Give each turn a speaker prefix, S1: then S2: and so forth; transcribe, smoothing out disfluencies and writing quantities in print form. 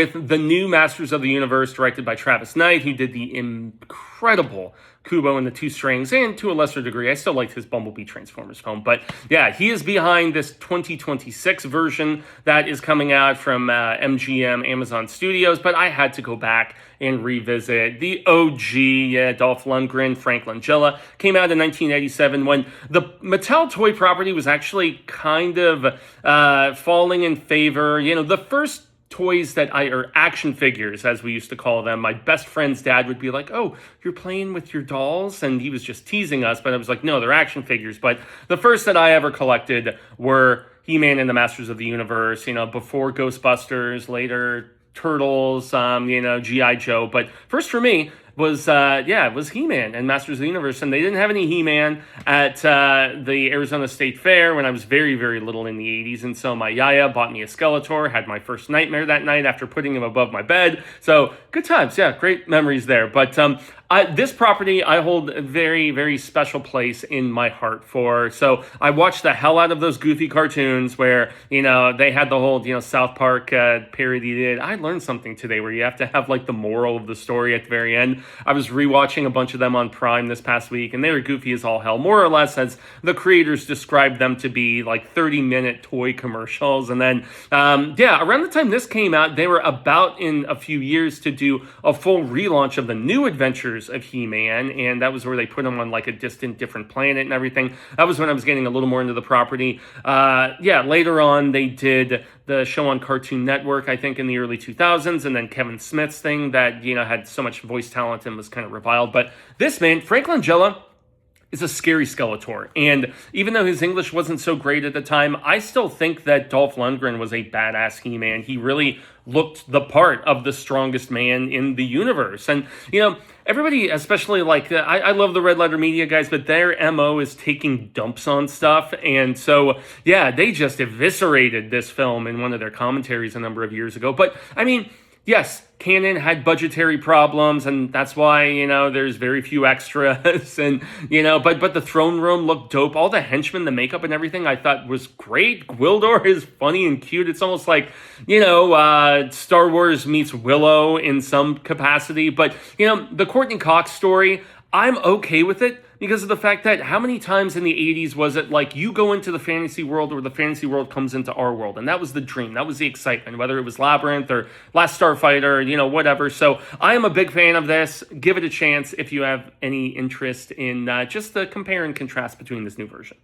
S1: with the new Masters of the Universe directed by Travis Knight, who did the incredible Kubo and the Two Strings, and to a lesser degree, I still liked his Bumblebee Transformers film. But yeah, he is behind this 2026 version that is coming out from MGM Amazon Studios, but I had to go back and revisit the OG, Dolph Lundgren, Frank Langella. Came out in 1987 when the Mattel toy property was actually kind of falling in favor. The first toys or action figures, as we used to call them, my best friend's dad would be like, "Oh, you're playing with your dolls?" And he was just teasing us, but I was like, "No, they're action figures." But the first that I ever collected were He-Man and the Masters of the Universe, before Ghostbusters, later Turtles, G.I. Joe. But first for me was He-Man and Masters of the Universe. And they didn't have any He-Man at the Arizona State Fair when I was very, very little in the 80s. And so my yaya bought me a Skeletor, had my first nightmare that night after putting him above my bed. So good times. Yeah, great memories there. But this property I hold a very, very special place in my heart for. So I watched the hell out of those Goofy cartoons where, they had the whole, South Park parody did. I learned something today where you have to have like the moral of the story at the very end. I was rewatching a bunch of them on Prime this past week, and they were goofy as all hell, more or less as the creators described them to be, like 30-minute toy commercials. And then, around the time this came out, they were about in a few years to do a full relaunch of the New Adventures of He-Man, and that was where they put him on like a distant, different planet and everything. That was when I was getting a little more into the property. Later on, they did the show on Cartoon Network, I think in the early 2000s, and then Kevin Smith's thing that, had so much voice talent and was kind of reviled. But this man, Frank Langella, is a scary Skeletor. And even though his English wasn't so great at the time, I still think that Dolph Lundgren was a badass He-Man. He really looked the part of the strongest man in the universe. And, everybody, especially I love the Red Letter Media guys, but their MO is taking dumps on stuff. And so, they just eviscerated this film in one of their commentaries a number of years ago. But, yes, Canon had budgetary problems, and that's why, there's very few extras, and, but the throne room looked dope. All the henchmen, the makeup and everything I thought was great. Gwildor is funny and cute. It's almost like, Star Wars meets Willow in some capacity. But, the Courtney Cox story, I'm okay with it because of the fact that how many times in the 80s was it like you go into the fantasy world or the fantasy world comes into our world? And that was the dream. That was the excitement, whether it was Labyrinth or Last Starfighter, whatever. So I am a big fan of this. Give it a chance if you have any interest in just the compare and contrast between this new version.